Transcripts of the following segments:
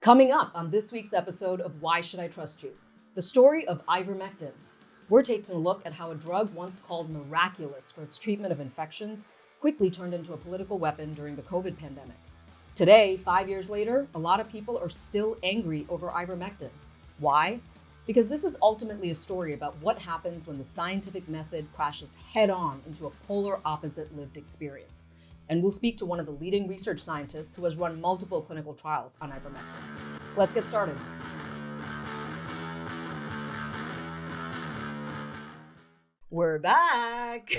Coming up on this week's episode of Why Should I Trust You? The story of Ivermectin. We're taking a look at how a drug once called miraculous for its treatment of infections quickly turned into a political weapon during the COVID pandemic. Today, 5 years later, a lot of people are still angry over ivermectin. Why? Because this is ultimately a story about what happens when the scientific method crashes head-on into a polar opposite lived experience. And we'll speak to one of the leading research scientists who has run multiple clinical trials on ivermectin. Let's get started. We're back.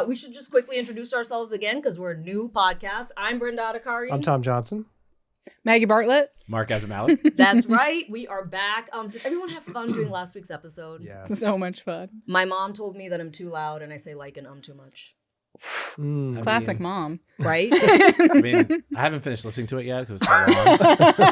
We should just quickly introduce ourselves again because we're a new podcast. I'm Brenda Adhikari. I'm Tom Johnson. Maggie Bartlett. Mark Azamalik. That's right. We are back. Did everyone have fun doing last week's episode? Yes. So much fun. My mom told me that I'm too loud and I say like and too much. Classic mom. Right? I haven't finished listening to it yet because it's so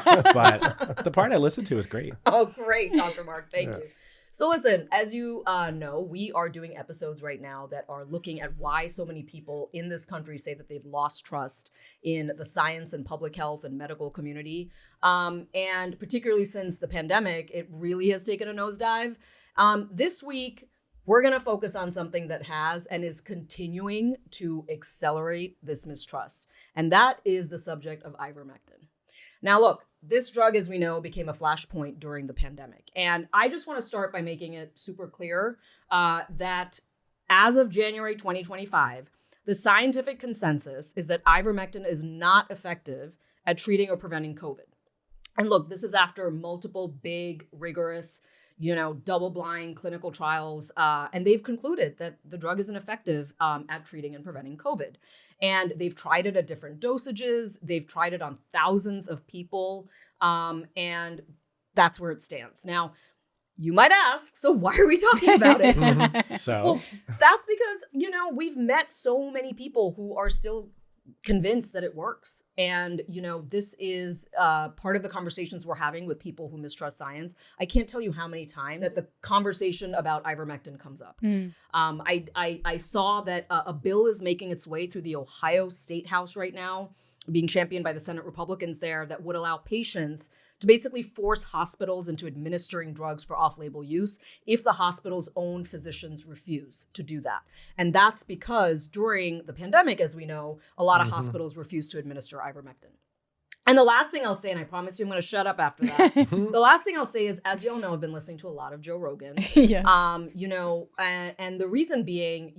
long. But the part I listened to was great. Oh, great, Dr. Mark. Thank you. So listen, as you know, we are doing episodes right now that are looking at why so many people in this country say that they've lost trust in the science and public health and medical community. And particularly since the pandemic, it really has taken a nosedive. This week, we're going to focus on something that has and is continuing to accelerate this mistrust. And that is the subject of ivermectin. Now, look, this drug, as we know, became a flashpoint during the pandemic. And I just want to start by making it super clear that as of January 2025, the scientific consensus is that ivermectin is not effective at treating or preventing COVID. And look, this is after multiple big, rigorous, double-blind clinical trials, and they've concluded that the drug isn't effective at treating and preventing COVID. And they've tried it at different dosages. They've tried it on thousands of people, and that's where it stands. Now, you might ask, so why are we talking about it? So that's because, we've met so many people who are still convinced that it works. And, this is part of the conversations we're having with people who mistrust science. I can't tell you how many times that the conversation about ivermectin comes up. I saw that a bill is making its way through the Ohio State House right now, being championed by the Senate Republicans there, that would allow patients to basically force hospitals into administering drugs for off-label use if the hospital's own physicians refuse to do that. And that's because during the pandemic, as we know, a lot of hospitals refused to administer ivermectin. And the last thing I'll say, and I promise you I'm going to shut up after that, the last thing I'll say is, as you all know, I've been listening to a lot of Joe Rogan. Yes. And the reason being,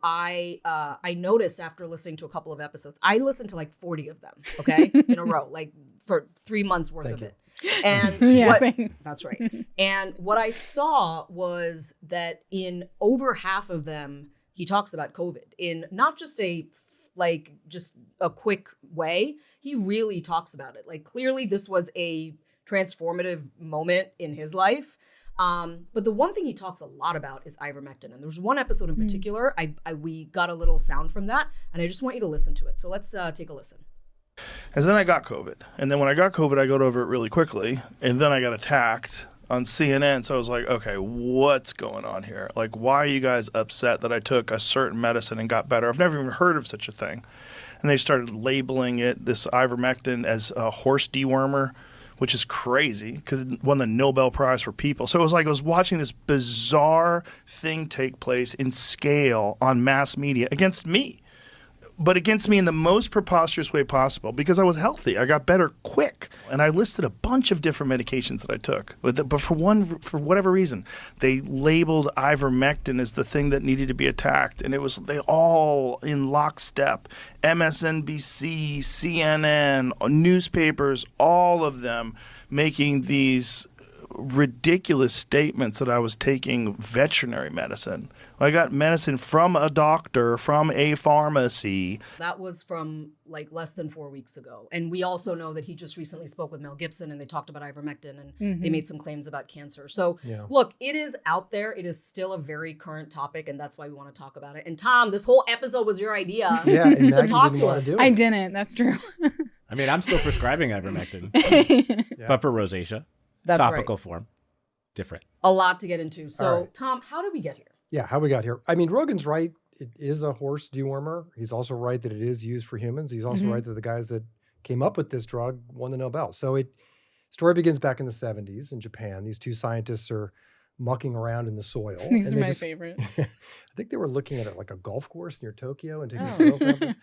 I noticed after listening to a couple of episodes, I listened to like 40 of them, okay, in a row, like for 3 months worth of it. And that's right. And what I saw was that in over half of them, he talks about COVID in not just just a quick way. He really talks about it. Like, clearly this was a transformative moment in his life. But the one thing he talks a lot about is ivermectin. And there's one episode in particular, we got a little sound from that, and I just want you to listen to it. So let's take a listen. And then I got COVID. And then when I got COVID, I got over it really quickly. And then I got attacked on CNN. So I was like, okay, what's going on here? Like, why are you guys upset that I took a certain medicine and got better? I've never even heard of such a thing. And they started labeling this ivermectin as a horse dewormer, which is crazy because it won the Nobel Prize for people. So it was like I was watching this bizarre thing take place in scale on mass media against me. But against me in the most preposterous way possible because I was healthy. I got better quick. And I listed a bunch of different medications that I took. But for whatever reason, they labeled ivermectin as the thing that needed to be attacked. And they all in lockstep. MSNBC, CNN, newspapers, all of them making these ridiculous statements that I was taking veterinary medicine. I got medicine from a doctor, from a pharmacy. That was from like less than 4 weeks ago. And we also know that he just recently spoke with Mel Gibson and they talked about ivermectin and they made some claims about cancer. So look, it is out there. It is still a very current topic and that's why we want to talk about it. And Tom, this whole episode was your idea to talk to us. I didn't. That's true. I mean, I'm still prescribing ivermectin, but for rosacea. That's topical right. form. Different. A lot to get into. So, right. Tom, how did we get here? Yeah, how we got here. I mean, Rogan's right. It is a horse dewormer. He's also right that it is used for humans. He's also right that the guys that came up with this drug won the Nobel. So story begins back in the 70s in Japan. These two scientists are mucking around in the soil. These and are they my favorite. I think they were looking at it like a golf course near Tokyo and taking Oh. soil samples.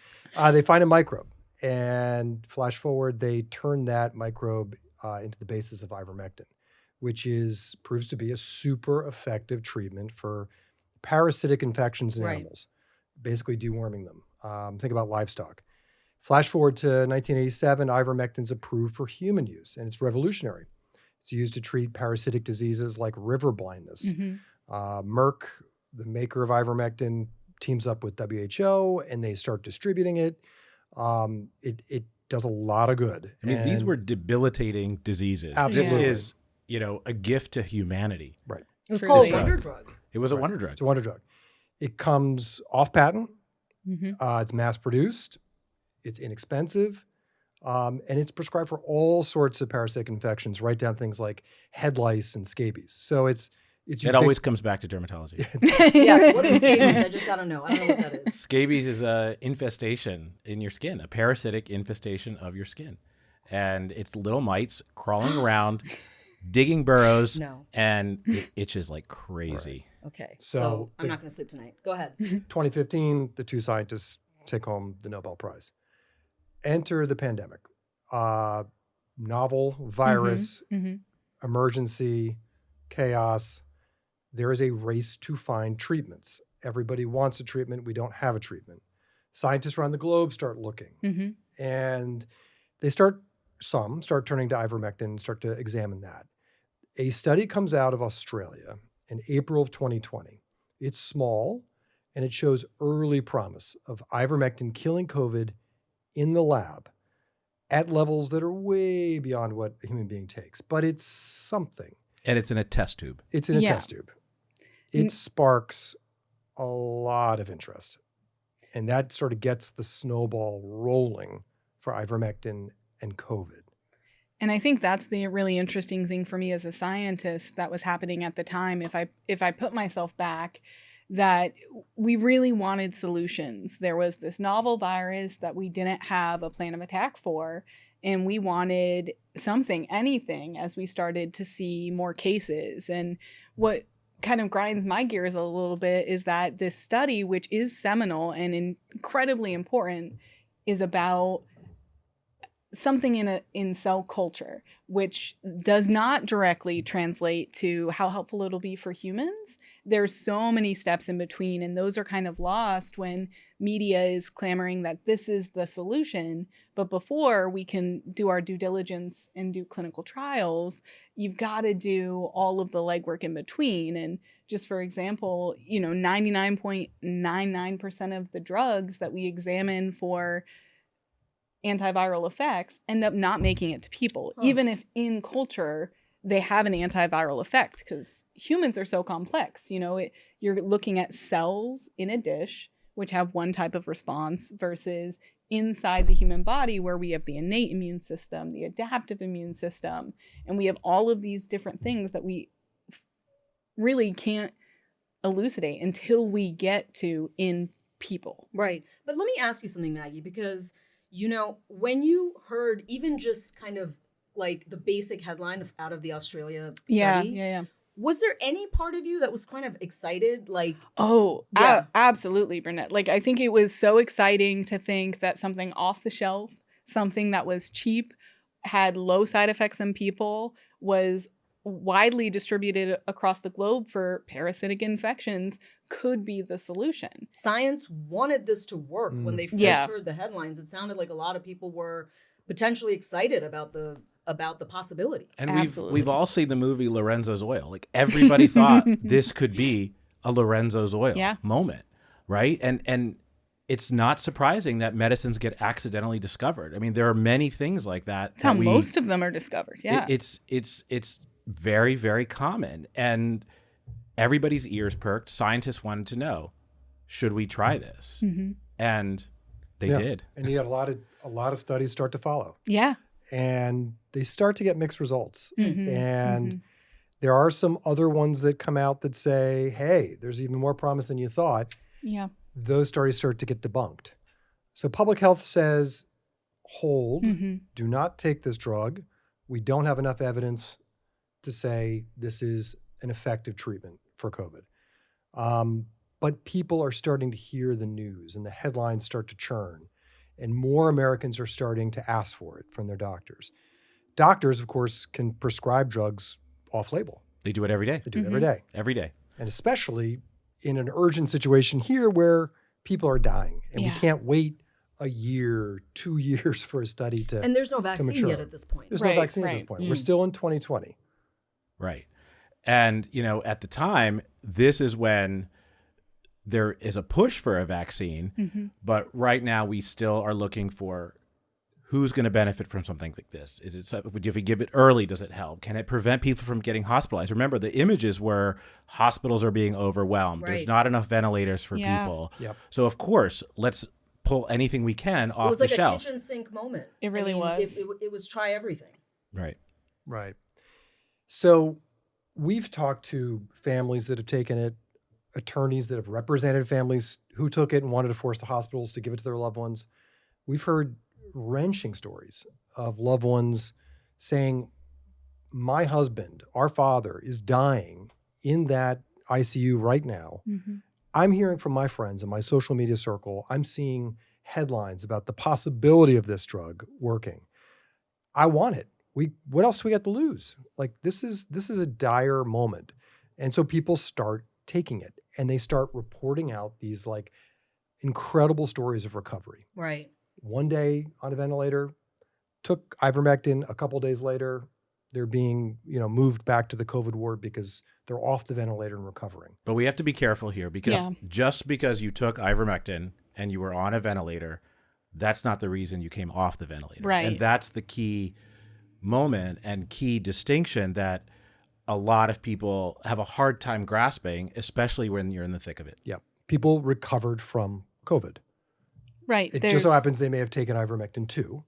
They find a microbe, and flash forward, they turn that microbe into the basis of ivermectin, which proves to be a super effective treatment for parasitic infections in Right. animals, basically deworming them. Think about livestock. Flash forward to 1987, ivermectin's approved for human use, and it's revolutionary. It's used to treat parasitic diseases like river blindness. Mhm. Merck, the maker of ivermectin, teams up with WHO, and they start distributing it. It does a lot of good. I mean, these And- were debilitating diseases. Absolutely. This is, a gift to humanity. right. It was Truly. called This Wonder drug. Drug. It was a Right. wonder drug. It's a wonder drug. It comes off patent. Mhm. It's mass produced. It's inexpensive. And it's prescribed for all sorts of parasitic infections, right down things like head lice and scabies. So it's It always comes back to dermatology. Yeah, what is scabies? I just gotta know. I don't know what that is. Scabies is a infestation in your skin, a parasitic infestation of your skin. And it's little mites crawling around, digging burrows, No. and it itches like crazy. Okay. So So I'm the- not gonna sleep tonight. Go ahead. 2015, the two scientists take home the Nobel Prize. Enter the pandemic. Novel virus, Mhm. emergency, chaos. There is a race to find treatments. Everybody wants a treatment. We don't have a treatment. Scientists around the globe start looking, Mhm. and they start turning to ivermectin, start to examine that. A study comes out of Australia in April of 2020. It's small, and it shows early promise of ivermectin killing COVID in the lab at levels that are way beyond what a human being takes. But it's something. And it's in a test tube. It's in a Yeah. test tube. It sparks a lot of interest. And that sort of gets the snowball rolling for ivermectin and COVID. And I think that's the really interesting thing for me as a scientist that was happening at the time. If I put myself back, that we really wanted solutions. There was this novel virus that we didn't have a plan of attack for, and we wanted something, anything, as we started to see more cases. And what kind of grinds my gears a little bit is that this study, which is seminal and incredibly important, is about something in cell culture, which does not directly translate to how helpful it'll be for humans. There's so many steps in between, and those are kind of lost when media is clamoring that this is the solution. But before we can do our due diligence and do clinical trials, you've got to do all of the legwork in between. And just for example, 99.99% of the drugs that we examine for antiviral effects end up not making it to people, even if in culture they have an antiviral effect, because humans are so complex. You're looking at cells in a dish which have one type of response versus inside the human body where we have the innate immune system, the adaptive immune system, and we have all of these different things that we really can't elucidate until we get to in people. Right. But let me ask you something, Maggie, because when you heard even just kind of like the basic headline out of the Australia study, Yeah. was there any part of you that was kind of excited? Like, Oh, Yeah. absolutely, Burnett. Like, I think it was so exciting to think that something off the shelf, something that was cheap, had low side effects in people, was widely distributed across the globe for parasitic infections, could be the solution. science wanted this to work when they first Yeah. heard the headlines. It sounded like a lot of people were potentially excited about the possibility. And Absolutely. we've all seen the movie Lorenzo's Oil. Like everybody thought this could be a Lorenzo's Oil moment, right? And it's not surprising that medicines get accidentally discovered. I mean, there are many things like that. That's how most of them are discovered. Yeah. It's very, very common. And everybody's ears perked. Scientists wanted to know, should we try this? Mm-hmm. And they Yeah. did. And you had a lot of studies start to follow. Yeah. And they start to get mixed results. Mhm. And there are some other ones that come out that say, hey, there's even more promise than you thought. Yeah. Those stories start to get debunked. So public health says, hold, do not take this drug. We don't have enough evidence to say this is an effective treatment for COVID. But people are starting to hear the news and the headlines start to churn, and more Americans are starting to ask for it from their doctors. Doctors, of course, can prescribe drugs off-label. They do it every day. They do it every day. Every day. And especially in an urgent situation here where people are dying and we can't wait a year, 2 years for a study to And there's no vaccine yet at this point. There's no vaccine at this point. We're still in 2020. Right. And, at the time, this is when there is a push for a vaccine, but right now we still are looking for who's going to benefit from something like this. Is it, if we give it early, does it help? Can it prevent people from getting hospitalized? Remember, the images were hospitals are being overwhelmed. There's not enough ventilators for people. Yep. So, of course, let's pull anything we can off the shelf. It was like a kitchen sink moment. It really was. It was try everything. Right. Right. So we've talked to families that have taken it, attorneys that have represented families who took it and wanted to force the hospitals to give it to their loved ones. We've heard wrenching stories of loved ones saying, my husband, our father, is dying in that ICU right now. I'm hearing from my friends in my social media circle, I'm seeing headlines about the possibility of this drug working. I want it. What else do we got to lose? Like this is a dire moment. And so people start taking it and they start reporting out these like incredible stories of recovery. Right. One day on a ventilator, took ivermectin. A couple days later, they're being, moved back to the COVID ward because they're off the ventilator and recovering. But we have to be careful here because just because you took ivermectin and you were on a ventilator, that's not the reason you came off the ventilator. Right. And that's the key moment and key distinction that a lot of people have a hard time grasping, especially when you're in the thick of it. Yeah. People recovered from COVID. Right. It just so happens they may have taken ivermectin too.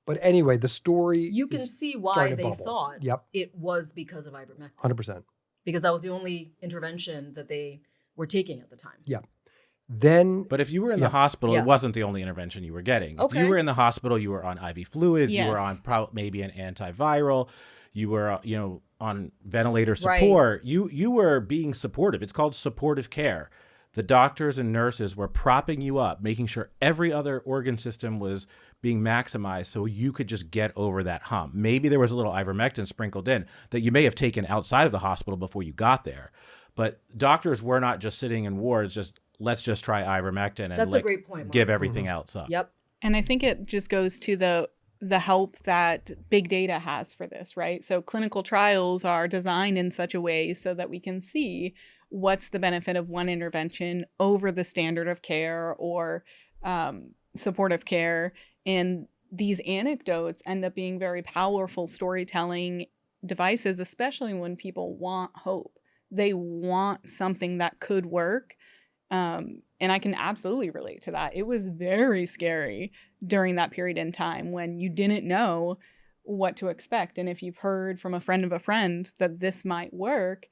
But anyway, the story You can see why they thought it was because of ivermectin. 100%. Because that was the only intervention that they were taking at the time. Yeah. Then, but if you were in the hospital, it wasn't the only intervention you were getting. Okay. If you were in the hospital, you were on IV fluids, Yes. you were on maybe an antiviral, you were, on ventilator support. Right. You were being supportive. It's called supportive care. The doctors and nurses were propping you up, making sure every other organ system was being maximized so you could just get over that hump. Maybe there was a little ivermectin sprinkled in that you may have taken outside of the hospital before you got there. But doctors were not just sitting in wards, let's just try ivermectin and That's a great point, Mark. give everything else up. Yep. And I think it just goes to the help that big data has for this, right? So clinical trials are designed in such a way so that we can see what's the benefit of one intervention over the standard of care or supportive care. And these anecdotes end up being very powerful storytelling devices, especially when people want hope. They want something that could work. And I can absolutely relate to that. It was very scary during that period in time when you didn't know what to expect. And if you've heard from a friend of a friend that this might work,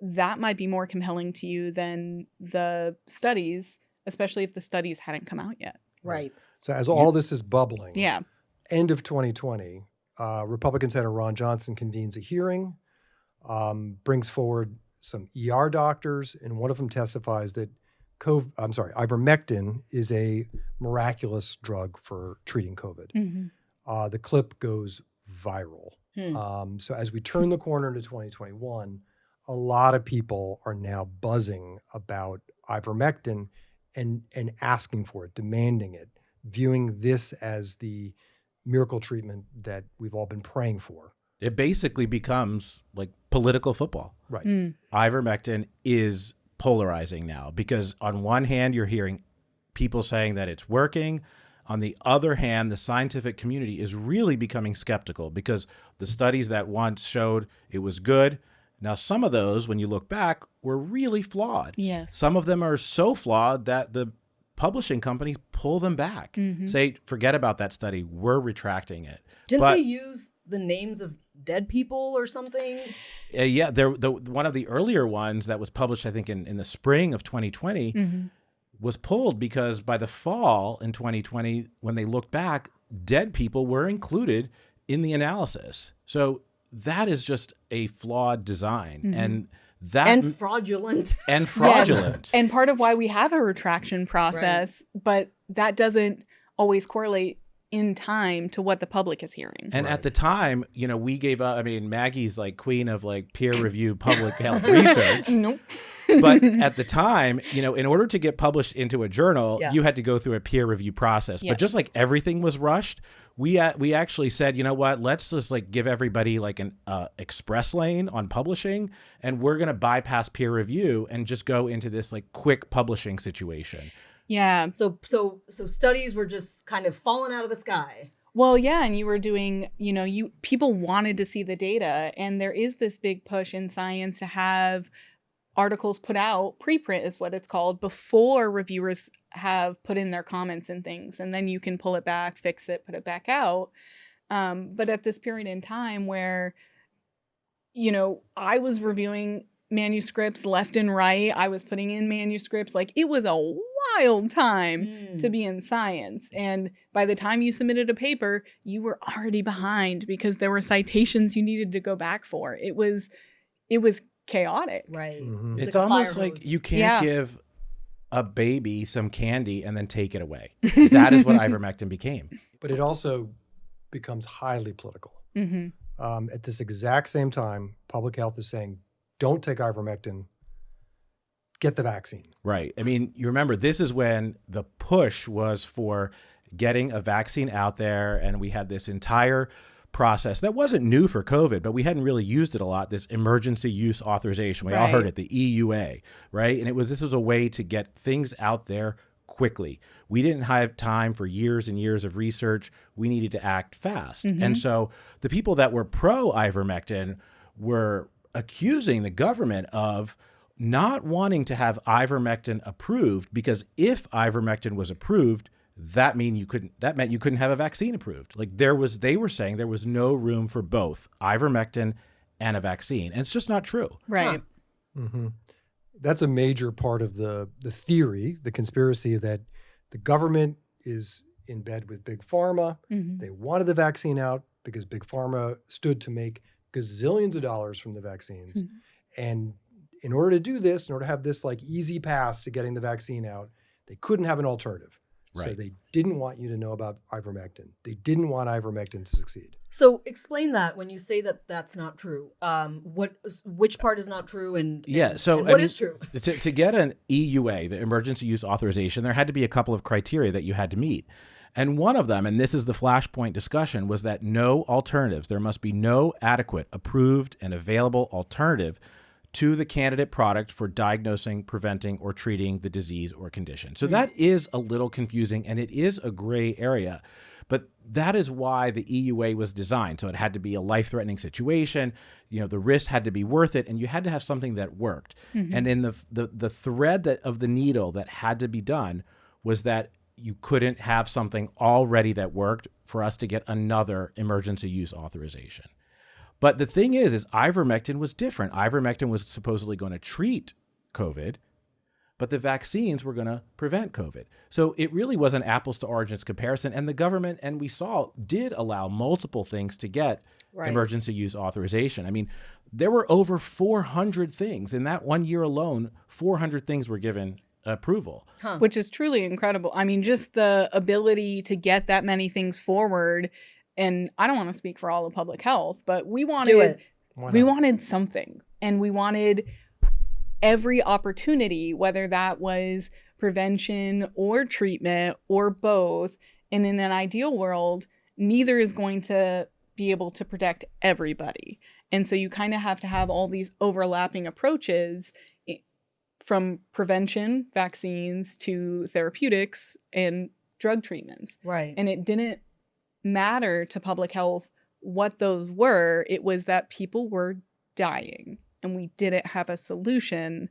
that might be more compelling to you than the studies, especially if the studies hadn't come out yet. Right. So as all this is bubbling, Yeah. end of 2020, Republican Senator Ron Johnson convenes a hearing, brings forward some ER doctors, and one of them testifies that ivermectin is a miraculous drug for treating COVID. Mm-hmm. The clip goes viral. So as we turn the corner into 2021, a lot of people are now buzzing about ivermectin and asking for it, demanding it, viewing this as the miracle treatment that we've all been praying for. It basically becomes like political football. Right. Ivermectin is polarizing now because on one hand, you're hearing people saying that it's working. On the other hand, the scientific community is really becoming skeptical because the studies that once showed it was good, now some of those, when you look back, were really flawed. Yes. Some of them are so flawed that the publishing companies pull them back, say, forget about that study, we're retracting it. Didn't they use the names of dead people or something? Yeah, one of the earlier ones that was published, I think, in the spring of 2020 was pulled because by the fall in 2020, when they looked back, dead people were included in the analysis. So that is just a flawed design. And fraudulent. And fraudulent. Yes. And part of why we have a retraction process, but that doesn't always correlate in time to what the public is hearing. And at the time, we gave up. I mean, Maggie's like queen of like peer review public health research. Nope. But at the time, in order to get published into a journal, you had to go through a peer review process. Yes. But just like everything was rushed, we actually said, you know what, let's just like give everybody like an express lane on publishing, and we're going to bypass peer review and just go into this like quick publishing situation. Yeah. So studies were just kind of falling out of the sky. Well, yeah, and you were doing, people wanted to see the data, and there is this big push in science to have articles put out, preprint is what it's called, before reviewers have put in their comments and things, and then you can pull it back, fix it, put it back out. But at this period in time where, I was reviewing manuscripts left and right, I was putting in manuscripts, like it was a wild time to be in science. And by the time you submitted a paper, you were already behind because there were citations you needed to go back for. It was chaotic. Right. Mm-hmm. It's like almost like you can't give a baby some candy and then take it away. That is what ivermectin became. But it also becomes highly political. Mm-hmm. At this exact same time, public health is saying, don't take ivermectin, get the vaccine. Right. I mean, you remember, this is when the push was for getting a vaccine out there, and we had this entire process that wasn't new for COVID, but we hadn't really used it a lot, this emergency use authorization. We all heard it, the EUA, right? And this was a way to get things out there quickly. We didn't have time for years and years of research. We needed to act fast. Mm-hmm. And so the people that were pro ivermectin were accusing the government of not wanting to have ivermectin approved, because if ivermectin was approved, that meant you couldn't have a vaccine approved. Like they were saying there was no room for both ivermectin and a vaccine. And it's just not true. Right. Huh. Mm-hmm. That's a major part of the theory, the conspiracy, that the government is in bed with Big Pharma. Mm-hmm. They wanted the vaccine out because Big Pharma stood to make gazillions of dollars from the vaccines. Mm-hmm. And in order to do this, in order to have this like easy pass to getting the vaccine out, they couldn't have an alternative. Right. So they didn't want you to know about ivermectin. They didn't want ivermectin to succeed. So explain that when you say that that's not true. Which part is not true, and what is true? To get an EUA, the emergency use authorization, there had to be a couple of criteria that you had to meet. And one of them, and this is the flashpoint discussion, was that no alternatives. There must be no adequate, approved, and available alternative to the candidate product for diagnosing, preventing, or treating the disease or condition. So that is a little confusing, and it is a gray area. But that is why the EUA was designed. So it had to be a life-threatening situation. The risk had to be worth it, and you had to have something that worked. Mm-hmm. And in the thread of the needle that had to be done was that you couldn't have something already that worked for us to get another emergency use authorization. But the thing is ivermectin was different. Ivermectin was supposedly going to treat COVID, but the vaccines were going to prevent COVID. So it really was an apples to oranges comparison. And the government, and we saw, did allow multiple things to get emergency use authorization. I mean, there were over 400 things. In that 1 year alone, 400 things were given approval. Which is truly incredible. I mean, just the ability to get that many things forward. And I don't want to speak for all of public health, but we wanted something, and we wanted every opportunity, whether that was prevention or treatment or both. And in an ideal world, neither is going to be able to protect everybody. And so you kind of have to have all these overlapping approaches, from prevention, vaccines, to therapeutics and drug treatments. Right. And it didn't matter to public health what those were. It was that people were dying and we didn't have a solution.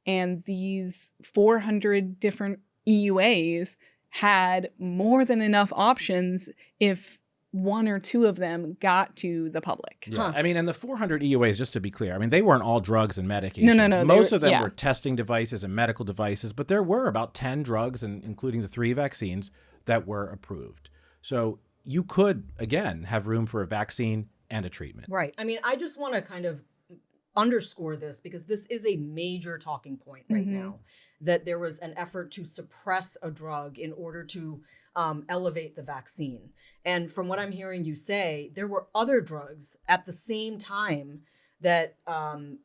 And these 400 different EUAs had more than enough options if one or two of them got to the public. Yeah. I mean, and the 400 EUAs, just to be clear, I mean, they weren't all drugs and medications. No. Most of them were testing devices and medical devices, but there were about 10 drugs, and including the 3 vaccines, that were approved. So you could, again, have room for a vaccine and a treatment. Right. I mean, I just want to kind of underscore this because this is a major talking point right now, that there was an effort to suppress a drug in order to elevate the vaccine. And from what I'm hearing you say, there were other drugs at the same time that we're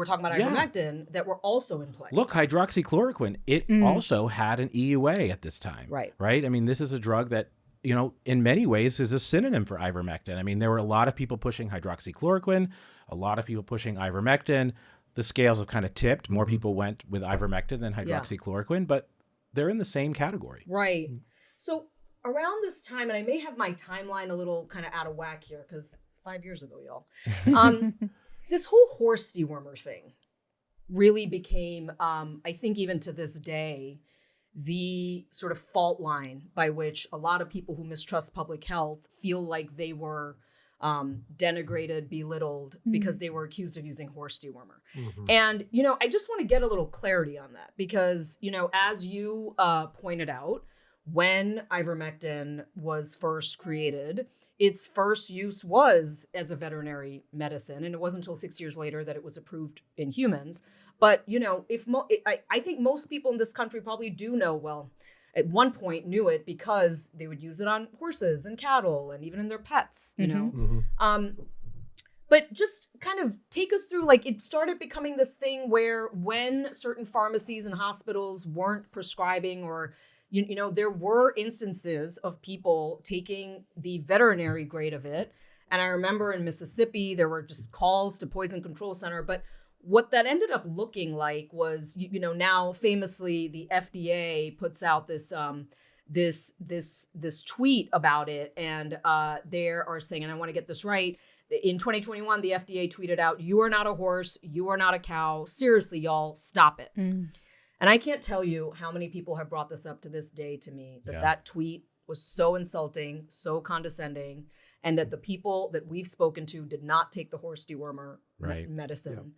talking about ivermectin that were also in play. Look, hydroxychloroquine, it also had an EUA at this time. Right. Right? I mean, this is a drug that, you know, in many ways is a synonym for ivermectin. I mean, there were a lot of people pushing hydroxychloroquine, a lot of people pushing ivermectin. The scales have kind of tipped. More people went with ivermectin than hydroxychloroquine, but they're in the same category. Right. So around this time, and I may have my timeline a little kind of out of whack here because it's 5 years ago, y'all. This whole horse dewormer thing really became, I think even to this day, the sort of fault line by which a lot of people who mistrust public health feel like they were denigrated, belittled because they were accused of using horse dewormer. And, you know, I just want to get a little clarity on that because, you know, as you pointed out, when ivermectin was first created, its first use was as a veterinary medicine. And it wasn't until 6 years later that it was approved in humans. But, you know, I think most people in this country probably do know, well, at one point knew it because they would use it on horses and cattle and even in their pets, you know. But just kind of take us through, like, it started becoming this thing where when certain pharmacies and hospitals weren't prescribing or, you know, there were instances of people taking the veterinary grade of it. And I remember in Mississippi, there were just calls to Poison Control Center. But what that ended up looking like was, you know, now famously the FDA puts out this this tweet about it, and they are saying, and I want to get this right, in 2021, the FDA tweeted out, "You are not a horse, you are not a cow. Seriously, y'all, stop it." And I can't tell you how many people have brought this up to this day to me, that that tweet was so insulting, so condescending, and that the people that we've spoken to did not take the horse dewormer medicine.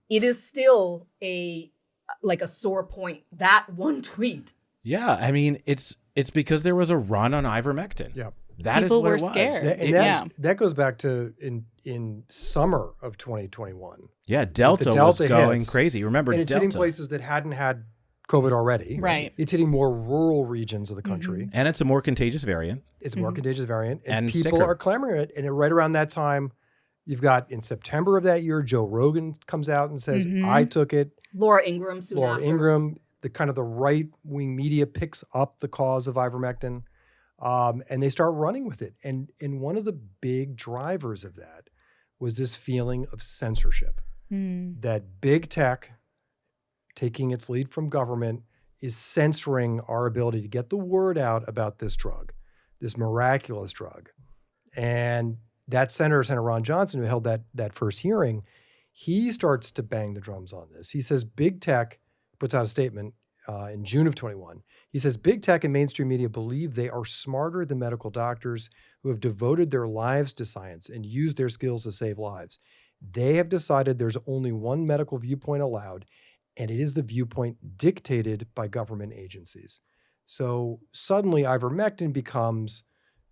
It is still a sore point, that one tweet. Yeah, I mean, it's because there was a run on ivermectin. Yeah. That people is what were it was. scared. That goes back to in summer of 2021. Yeah, Delta was going crazy. Remember, and it's Delta. hitting places that hadn't had COVID already. Right. It's hitting more rural regions of the country. And it's a more contagious variant. It's a more contagious variant. And people sicker. are clamoring it. And right around that time, you've got in September of that year, Joe Rogan comes out and says, I took it. Laura Ingraham soon Laura after. Ingraham, the kind of the right-wing media picks up the cause of ivermectin. And they start running with it. And one of the big drivers of that was this feeling of censorship. That big tech, taking its lead from government, is censoring our ability to get the word out about this drug, this miraculous drug. And that Senator Ron Johnson, who held that first hearing, he starts to bang the drums on this. He says big tech, puts out a statement in June of 21. He says, big tech and mainstream media believe they are smarter than medical doctors who have devoted their lives to science and used their skills to save lives. They have decided there's only one medical viewpoint allowed, and it is the viewpoint dictated by government agencies. So suddenly ivermectin becomes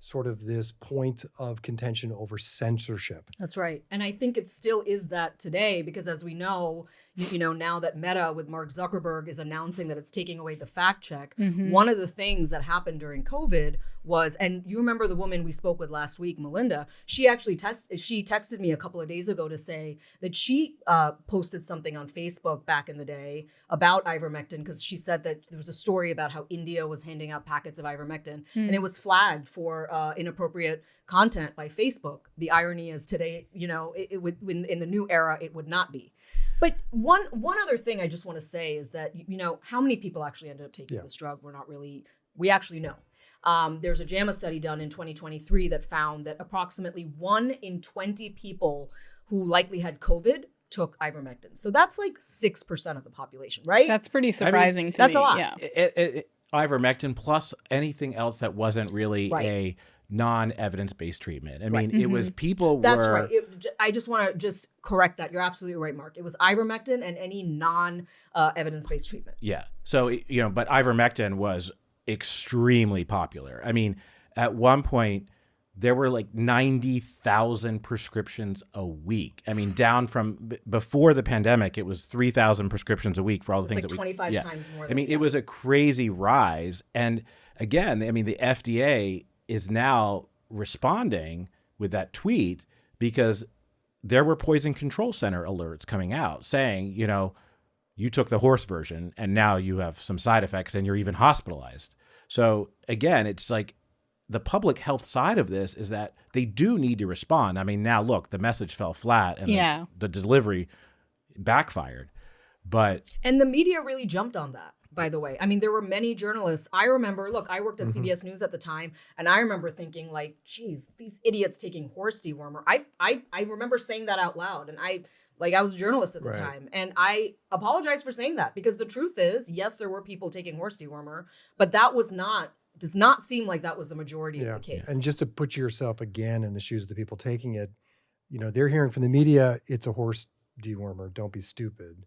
sort of this point of contention over censorship. That's right. And I think it still is that today, because as we know, you know, now that Meta with Mark Zuckerberg is announcing that it's taking away the fact check, one of the things that happened during COVID was, and you remember the woman we spoke with last week, Melinda, she actually texted me a couple of days ago to say that she posted something on Facebook back in the day about ivermectin, because she said that there was a story about how India was handing out packets of ivermectin and it was flagged for inappropriate content by Facebook. The irony is today, you know, in the new era, it would not be. But one other thing I just want to say is that, you know, how many people actually ended up taking this drug? We actually know. There's a JAMA study done in 2023 that found that approximately 1 in 20 people who likely had COVID took ivermectin. So that's like 6% of the population, right? That's pretty surprising to me. That's a lot. Yeah. Ivermectin plus anything else that wasn't really a non-evidence-based treatment. I mean, it was people That's right. I just want to just correct that. You're absolutely right, Mark. It was ivermectin and any non-evidence-based treatment. Yeah. So, you know, but ivermectin was extremely popular. I mean, at one point, there were like 90,000 prescriptions a week. I mean, down from before the pandemic, it was 3,000 prescriptions a week for all the things like that 25 times more. I mean, it was a crazy rise. And again, I mean, the FDA is now responding with that tweet because there were poison control center alerts coming out saying, you know, you took the horse version and now you have some side effects and you're even hospitalized. So again, it's like, the public health side of this is that they do need to respond. I mean, now look, the message fell flat and the delivery backfired, and the media really jumped on that, by the way. I mean, there were many journalists. I remember, look, I worked at CBS News at the time, and I remember thinking like, geez, these idiots taking horse dewormer. I remember saying that out loud, and I was a journalist at the time, and I apologize for saying that, because the truth is, yes, there were people taking horse dewormer, but that does not seem like that was the majority of the case. And just to put yourself again in the shoes of the people taking it, you know, they're hearing from the media, it's a horse dewormer, don't be stupid.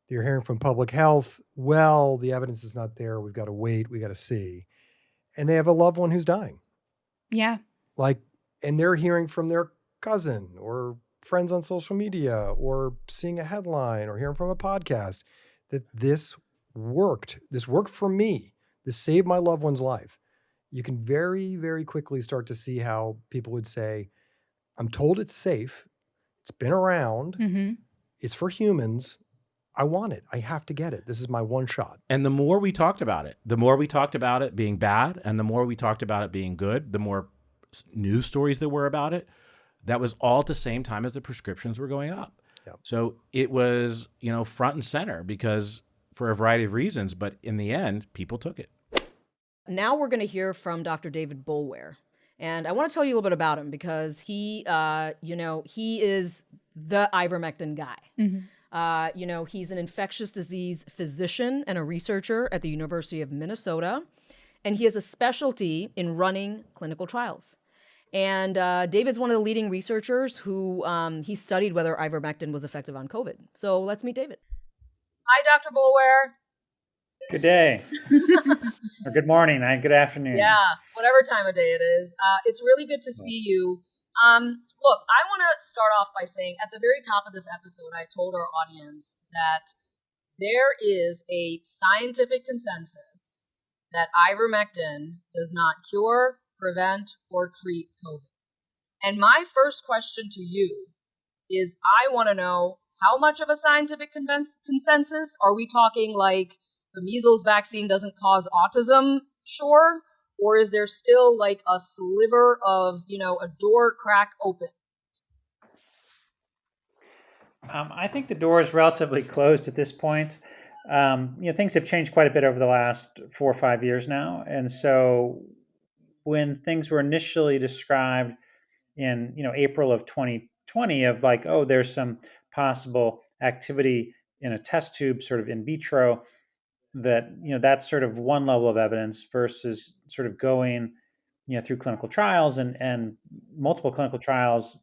They're hearing from public health, well, the evidence is not there, we've got to wait, we got to see. And they have a loved one who's dying. Yeah. And they're hearing from their cousin or friends on social media or seeing a headline or hearing from a podcast that this worked. This worked for me. This saved my loved one's life. You can very, very quickly start to see how people would say, I'm told it's safe. It's been around. Mm-hmm. It's for humans. I want it. I have to get it. This is my one shot. And the more we talked about it being bad, and the more we talked about it being good, the more news stories there were about it. That was all at the same time as the prescriptions were going up. Yep. So it was, you know, front and center because for a variety of reasons, but in the end, people took it. Now we're going to hear from Dr. David Boulware. And I want to tell you a little bit about him because he is the ivermectin guy. Mm-hmm. He's an infectious disease physician and a researcher at the University of Minnesota. And he has a specialty in running clinical trials. And David's one of the leading researchers who he studied whether ivermectin was effective on COVID. So let's meet David. Hi, Dr. Boulware. Good day. Or good morning, good afternoon. Yeah, whatever time of day it is. It's really good to see you. Look, I want to start off by saying at the very top of this episode, I told our audience that there is a scientific consensus that ivermectin does not cure, prevent, or treat COVID. And my first question to you is, I want to know, how much of a scientific consensus? Are we talking like the measles vaccine doesn't cause autism? Sure. Or is there still like a sliver of, a door crack open? I think the door is relatively closed at this point. Things have changed quite a bit over the last 4 or 5 years now. And so when things were initially described in, April of 2020 of like, oh, there's some possible activity in a test tube sort of in vitro, that, that's sort of one level of evidence versus sort of going, through clinical trials and multiple clinical trials,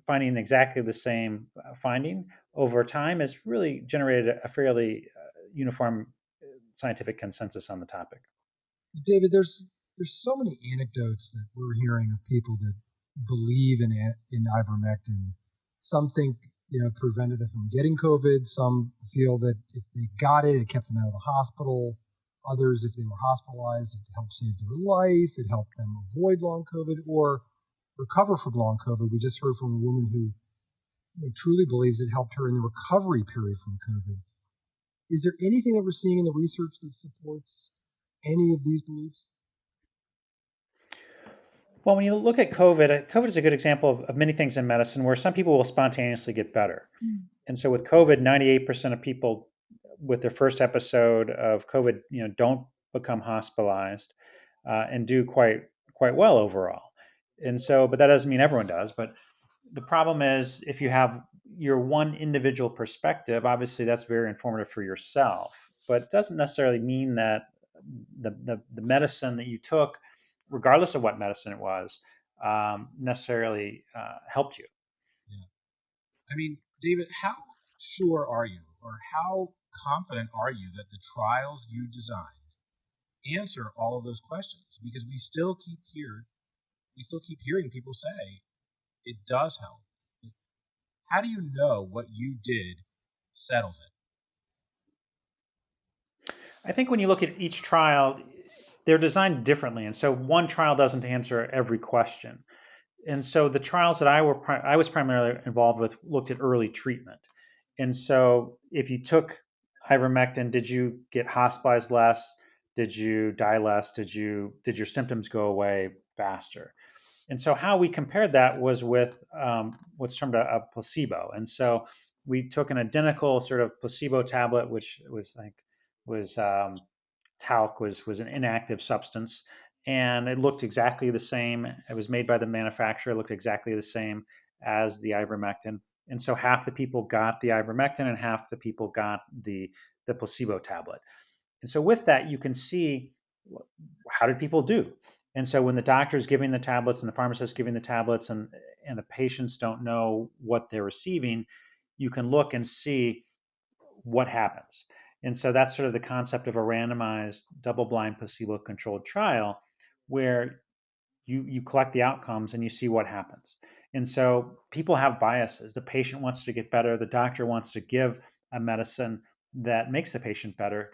finding exactly the same finding over time has really generated a fairly uniform scientific consensus on the topic. David, there's so many anecdotes that we're hearing of people that believe in ivermectin. Some think, it prevented them from getting COVID. Some feel that if they got it, it kept them out of the hospital. Others, if they were hospitalized, it helped save their life. It helped them avoid long COVID or recover from long COVID. We just heard from a woman who truly believes it helped her in the recovery period from COVID. Is there anything that we're seeing in the research that supports any of these beliefs? Well, when you look at COVID is a good example of many things in medicine where some people will spontaneously get better. Mm. And so with COVID, 98% of people with their first episode of COVID, don't become hospitalized and do quite well overall. And so, but that doesn't mean everyone does. But the problem is if you have your one individual perspective, obviously that's very informative for yourself, but it doesn't necessarily mean that the medicine that you took, regardless of what medicine it was, necessarily helped you. Yeah. I mean, David, how sure are you or how confident are you that the trials you designed answer all of those questions, because we still keep hearing people say it does help. How do you know what you did settles it? I think when you look at each trial, they're designed differently, and so one trial doesn't answer every question. And so the trials that I was primarily involved with looked at early treatment. And so if you took ivermectin, did you get hospitalized less? Did you die less? Did your symptoms go away faster? And so how we compared that was with what's termed a placebo. And so we took an identical sort of placebo tablet, which was talc, was an inactive substance, and it looked exactly the same. It was made by the manufacturer. It looked exactly the same as the ivermectin. And so half the people got the ivermectin and half the people got the placebo tablet. And so with that, you can see how did people do. And so when the doctor is giving the tablets and the pharmacist is giving the tablets and the patients don't know what they're receiving, you can look and see what happens. And so that's sort of the concept of a randomized, double-blind, placebo-controlled trial where you collect the outcomes and you see what happens. And so people have biases. The patient wants to get better. The doctor wants to give a medicine that makes the patient better.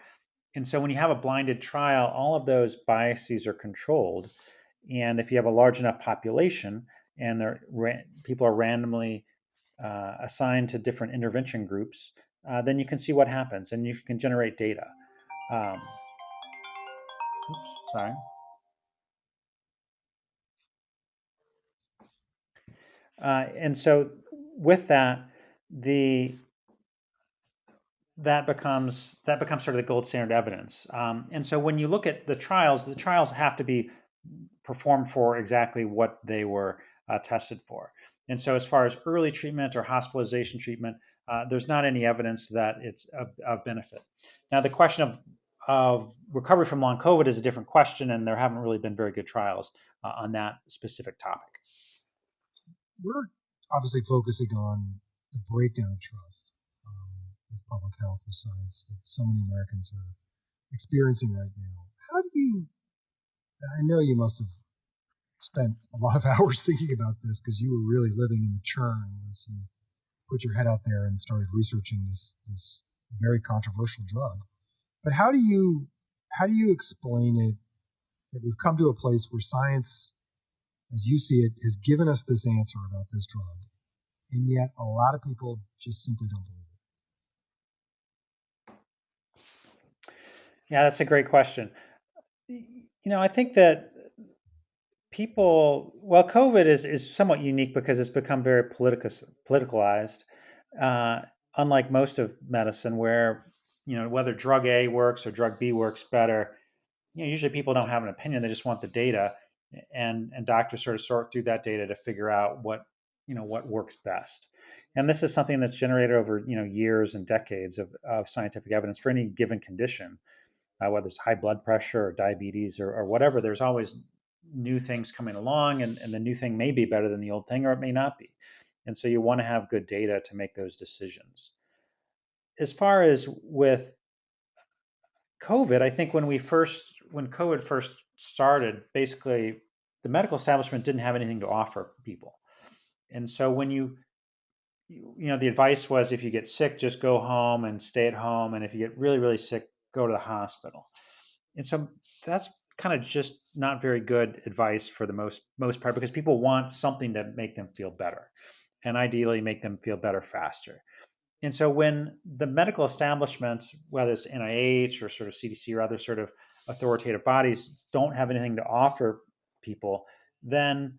And so when you have a blinded trial, all of those biases are controlled. And if you have a large enough population and people are randomly assigned to different intervention groups, then you can see what happens and you can generate data. Sorry. And so with that, that becomes sort of the gold standard evidence. And so when you look at the trials have to be performed for exactly what they were tested for. And so as far as early treatment or hospitalization treatment, there's not any evidence that it's of benefit. Now, the question of recovery from long COVID is a different question, and there haven't really been very good trials on that specific topic. We're obviously focusing on the breakdown of trust with public health, with science, that so many Americans are experiencing right now. How do you, I know you must have spent a lot of hours thinking about this because you were really living in the churn once you put your head out there and started researching this very controversial drug. But how do you explain it that we've come to a place where science, as you see it, has given us this answer about this drug, and yet a lot of people just simply don't believe it? Yeah, that's a great question. I think that COVID is somewhat unique because it's become very politicalized, unlike most of medicine where, whether drug A works or drug B works better, usually people don't have an opinion. They just want the data, and doctors sort of sort through that data to figure out what works best. And this is something that's generated over, years and decades of scientific evidence for any given condition, whether it's high blood pressure or diabetes or whatever. There's always new things coming along, and the new thing may be better than the old thing, or it may not be. And so you want to have good data to make those decisions. As far as with COVID, I think when COVID first started, basically the medical establishment didn't have anything to offer people. And so when the advice was, if you get sick, just go home and stay at home. And if you get really, really sick, go to the hospital. And so that's kind of just not very good advice for the most part, because people want something to make them feel better, and ideally make them feel better faster. And so when the medical establishment, whether it's NIH or sort of CDC or other sort of authoritative bodies, don't have anything to offer people, then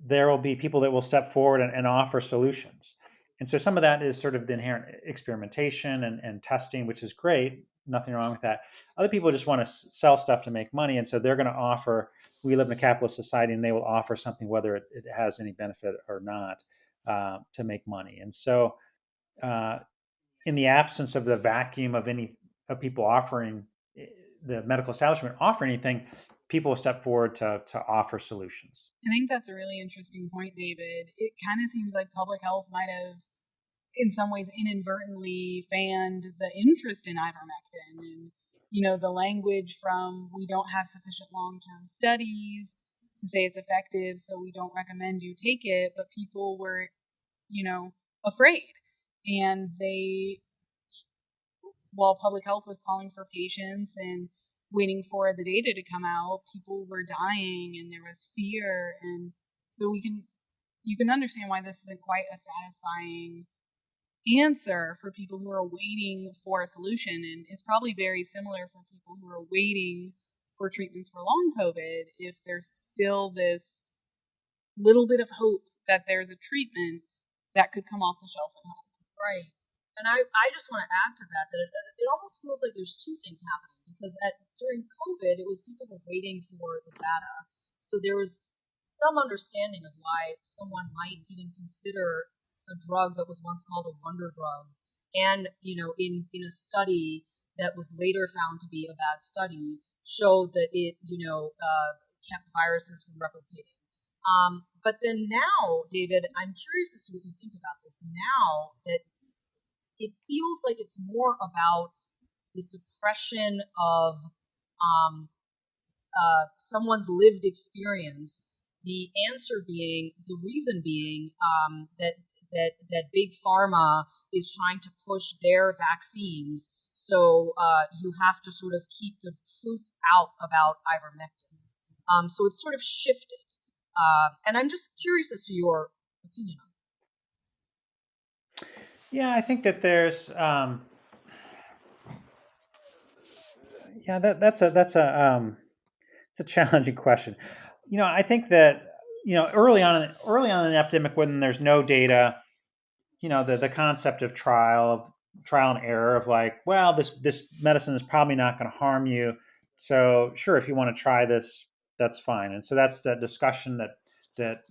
there will be people that will step forward and offer solutions. And so some of that is sort of the inherent experimentation and testing, which is great. Nothing wrong with that. Other people just want to sell stuff to make money. And so they're going to offer, we live in a capitalist society, and they will offer something, whether it has any benefit or not, to make money. And so in the absence of the vacuum of people offering, the medical establishment offer anything, people will step forward to offer solutions. I think that's a really interesting point, David. It kind of seems like public health might have, in some ways, inadvertently fanned the interest in ivermectin. And the language from we don't have sufficient long-term studies to say it's effective, so we don't recommend you take it, but people were, afraid. And while public health was calling for patience and waiting for the data to come out, people were dying and there was fear. And so you can understand why this isn't quite a satisfying answer for people who are waiting for a solution. And it's probably very similar for people who are waiting for treatments for long COVID, if there's still this little bit of hope that there's a treatment that could come off the shelf and help. Right. And I just want to add to that it almost feels like there's two things happening, because during COVID, it was people were waiting for the data. So there was some understanding of why someone might even consider a drug that was once called a wonder drug. And, in a study that was later found to be a bad study, showed that it, kept viruses from replicating. But then now, David, I'm curious as to what you think about this now that it feels like it's more about the suppression of someone's lived experience. The reason being that big pharma is trying to push their vaccines, so you have to sort of keep the truth out about ivermectin. So it's sort of shifted, and I'm just curious as to your opinion on it. Yeah, I think that there's that's it's a challenging question. I think that early on in the epidemic, when there's no data, the concept of trial and error of like, well, this medicine is probably not going to harm you, so sure, if you want to try this, that's fine. And so that's that discussion that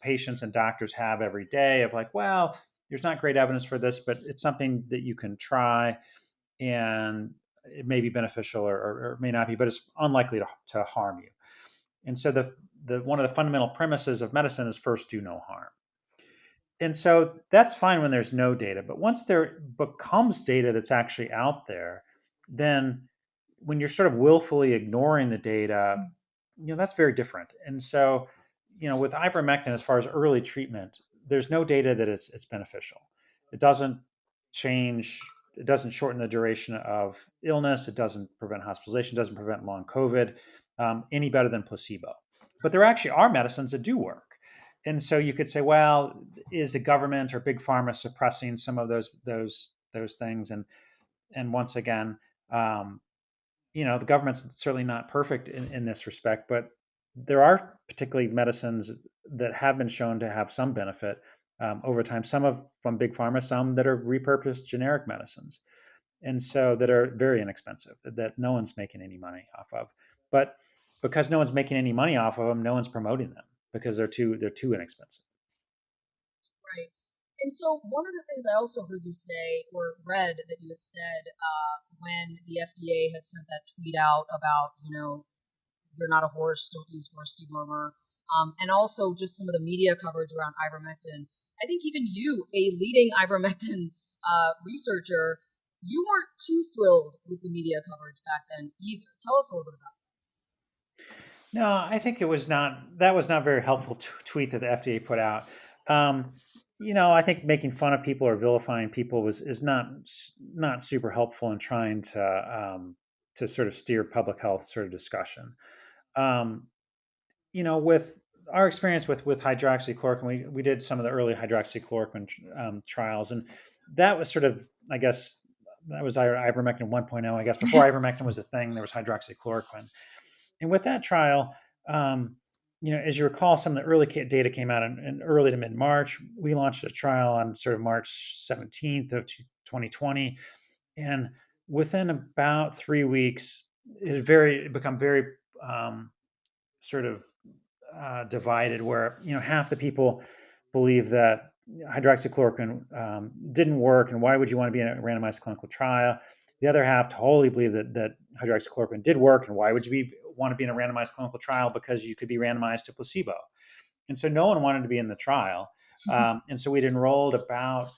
patients and doctors have every day of like, well, there's not great evidence for this, but it's something that you can try, and it may be beneficial or may not be, but it's unlikely to harm you. And so the one of the fundamental premises of medicine is first do no harm. And so that's fine when there's no data, but once there becomes data that's actually out there, then when you're sort of willfully ignoring the data, that's very different. And so, with ivermectin, as far as early treatment, there's no data that it's beneficial. It doesn't shorten the duration of illness. It doesn't prevent hospitalization, doesn't prevent long COVID any better than placebo. But there actually are medicines that do work. And so you could say, well, is the government or big pharma suppressing some of those things? And once again, the government's certainly not perfect in this respect, but there are particularly medicines that have been shown to have some benefit over time. Some from big pharma, some that are repurposed generic medicines, and so that are very inexpensive, that no one's making any money off of. But because no one's making any money off of them, no one's promoting them because they're too inexpensive. Right. And so one of the things I also heard you say or read that you had said when the FDA had sent that tweet out about, you're not a horse, don't use horse dewormer, and also just some of the media coverage around ivermectin. I think even you, a leading ivermectin researcher, you weren't too thrilled with the media coverage back then either. Tell us a little bit about that. No, I think that was not very helpful tweet that the FDA put out. I think making fun of people or vilifying people is not super helpful in trying to sort of steer public health sort of discussion. With our experience with hydroxychloroquine, we did some of the early hydroxychloroquine trials, and that was sort of, I guess, that was ivermectin 1.0. I guess before ivermectin was a thing, there was hydroxychloroquine. And with that trial, as you recall, some of the early data came out in early to mid-March. We launched a trial on sort of March 17th of 2020. And within about 3 weeks, it become very sort of divided, where, half the people believe that hydroxychloroquine didn't work, and why would you want to be in a randomized clinical trial? The other half totally believe that hydroxychloroquine did work, and why would you want to be in a randomized clinical trial? Because you could be randomized to placebo. And so no one wanted to be in the trial. And so we'd enrolled about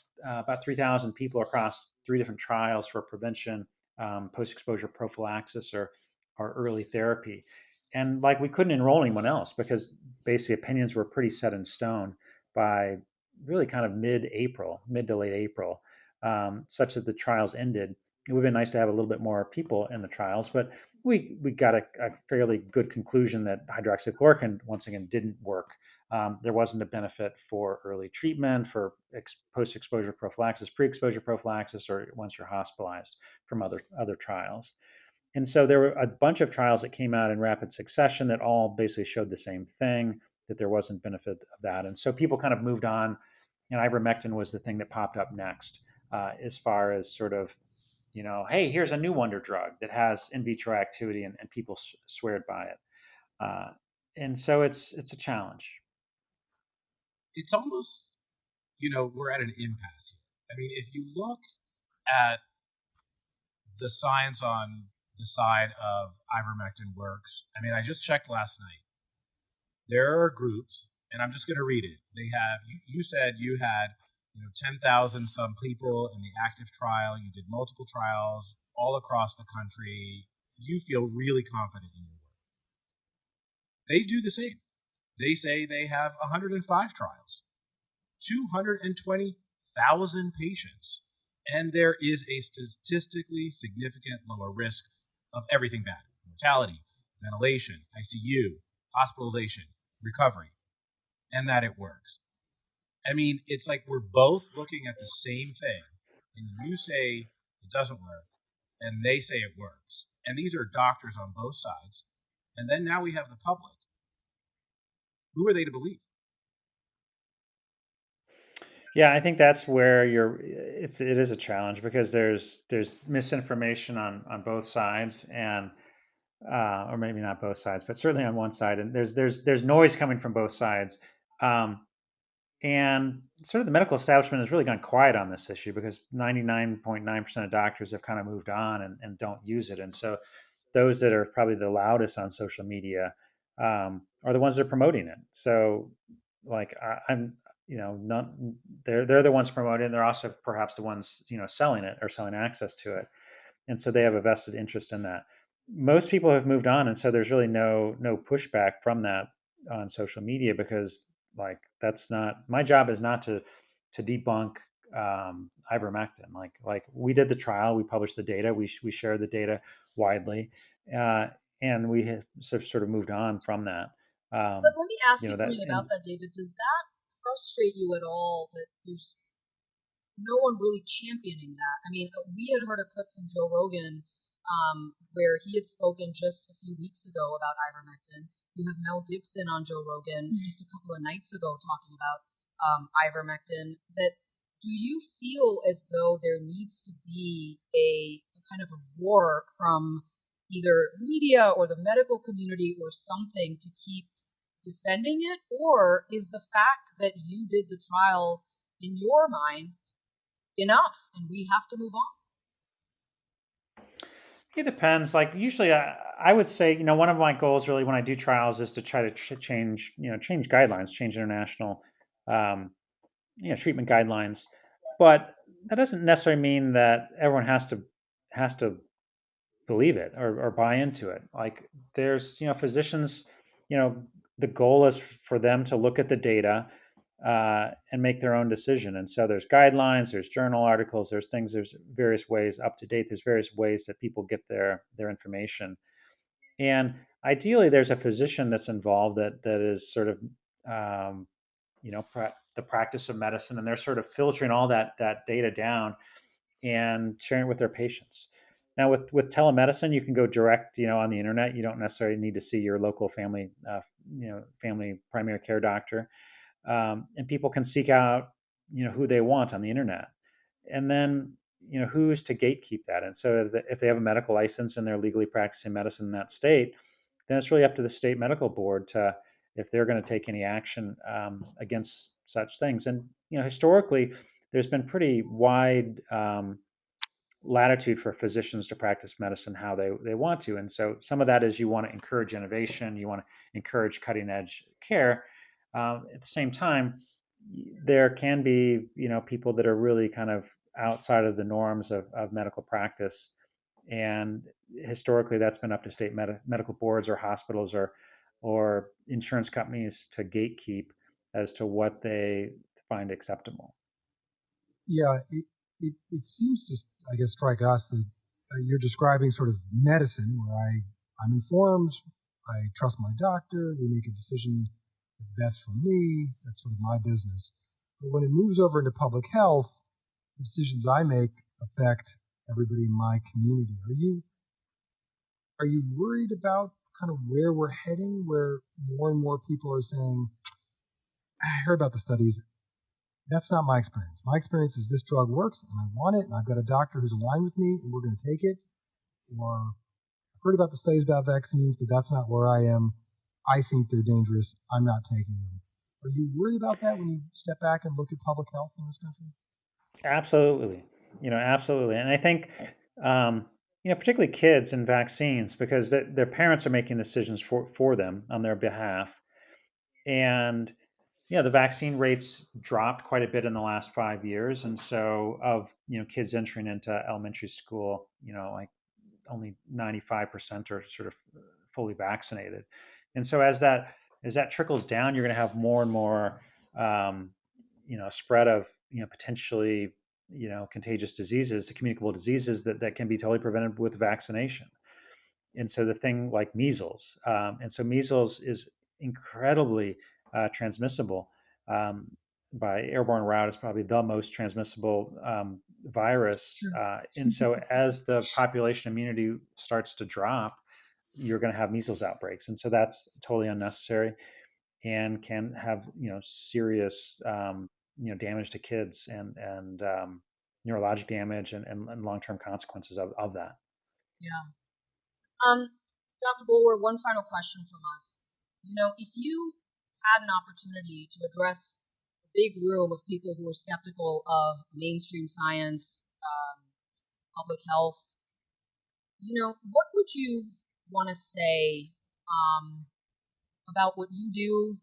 3,000 people across 3 different trials for prevention post-exposure prophylaxis or early therapy. And like we couldn't enroll anyone else because basically opinions were pretty set in stone by really kind of mid-April, mid to late April, such that the trials ended. It would have been nice to have a little bit more people in the trials, but we got a fairly good conclusion that hydroxychloroquine, once again, didn't work. There wasn't a benefit for early treatment, for post-exposure prophylaxis, pre-exposure prophylaxis, or once you're hospitalized from other trials. And so there were a bunch of trials that came out in rapid succession that all basically showed the same thing, that there wasn't benefit of that. And so people kind of moved on, and ivermectin was the thing that popped up next, as far as sort of, hey, here's a new wonder drug that has in vitro activity, and people swear by it. And so it's a challenge. It's almost, we're at an impasse here. I mean, if you look at the science on the side of ivermectin works, I mean, I just checked last night. There are groups, and I'm just going to read it. They have, you said you had, 10,000 some people in the active trial. You did multiple trials all across the country. You feel really confident in your work. They do the same. They say they have 105 trials, 220,000 patients, and there is a statistically significant lower risk of everything bad: mortality, ventilation, ICU, hospitalization, recovery, and that it works. I mean, it's like we're both looking at the same thing, and you say it doesn't work, and they say it works. And these are doctors on both sides. And then now we have the public. Who are they to believe? Yeah, I think that's where it is a challenge because there's misinformation on both sides, and or maybe not both sides, but certainly on one side, and there's noise coming from both sides. And sort of the medical establishment has really gone quiet on this issue because 99.9% of doctors have kind of moved on and don't use it. And so those that are probably the loudest on social media are the ones that are promoting it. So like I'm, not they're the ones promoting it. They're also perhaps the ones, selling it or selling access to it. And so they have a vested interest in that. Most people have moved on, and so there's really no pushback from that on social media because like that's not my job is not to debunk ivermectin. Like we did the trial, we published the data, we shared the data widely, uh, and we have sort of moved on from that. But let me ask you That something about that, David. Does that frustrate you at all that there's no one really championing that? I mean, we had heard a clip from Joe Rogan where he had spoken just a few weeks ago about ivermectin. You have Mel Gibson on Joe Rogan just a couple of nights ago talking about ivermectin. That do you feel as though there needs to be a kind of a roar from either media or the medical community or something to keep defending it? Or is the fact that you did the trial in your mind enough and we have to move on? It depends. Like usually, I would say, one of my goals really when I do trials is to try to change, change guidelines, change international, treatment guidelines. But that doesn't necessarily mean that everyone has to believe it or buy into it. Like there's, physicians, the goal is for them to look at the data and make their own decision. And so there's guidelines, there's journal articles, there's various ways up to date. There's various ways that people get their information. And ideally, there's a physician that's involved that is sort of, the practice of medicine, and they're sort of filtering all that data down and sharing it with their patients. Now, with telemedicine, you can go direct, on the internet. You don't necessarily need to see your local family primary care doctor, and people can seek out, who they want on the internet, and then, who's to gatekeep that. And so, if they have a medical license and they're legally practicing medicine in that state, then it's really up to the state medical board to if they're going to take any action against such things. And historically, there's been pretty wide latitude for physicians to practice medicine how they want to. And so some of that is you want to encourage innovation, you want to encourage cutting edge care. At the same time, there can be people that are really kind of outside of the norms of medical practice And historically, that's been up to state medical boards or hospitals or insurance companies to gatekeep as to what they find acceptable. Yeah, it seems to, I guess, strike us that you're describing sort of medicine where I'm informed, I trust my doctor, we make a decision that's best for me, that's sort of my business. But when it moves over into public health, the decisions I make affect everybody in my community. Are you worried about kind of where we're heading, where more and more people are saying, I heard about the studies, that's not my experience. My experience is this drug works and I want it and I've got a doctor who's aligned with me and we're going to take it. Or I've heard about the studies about vaccines, but that's not where I am. I think they're dangerous. I'm not taking them. Are you worried about that when you step back and look at public health in this country? Absolutely. Absolutely. And I think, particularly kids and vaccines, because their parents are making decisions for them on their behalf. And, the vaccine rates dropped quite a bit in the last 5 years. And so of, kids entering into elementary school, like only 95% are sort of fully vaccinated. And so as that trickles down, you're going to have more and more, spread of, potentially, contagious diseases, communicable diseases that can be totally prevented with vaccination. And so the thing like measles, and so measles is incredibly transmissible by airborne route. Is probably the most transmissible virus. And so as the population immunity starts to drop, you're going to have measles outbreaks. And so that's totally unnecessary and can have, serious, damage to kids and neurologic damage and long-term consequences of that. Yeah. Dr. Bulwer, one final question from us. If you had an opportunity to address a big room of people who are skeptical of mainstream science, public health, what would you want to say about what you do,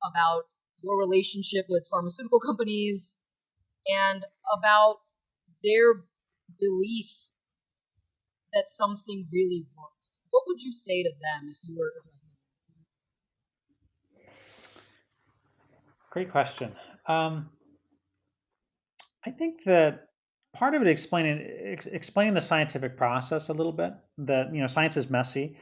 about your relationship with pharmaceutical companies, and about their belief that something really works? What would you say to them if you were addressing them? Great question. I think that part of it explaining the scientific process a little bit. That science is messy.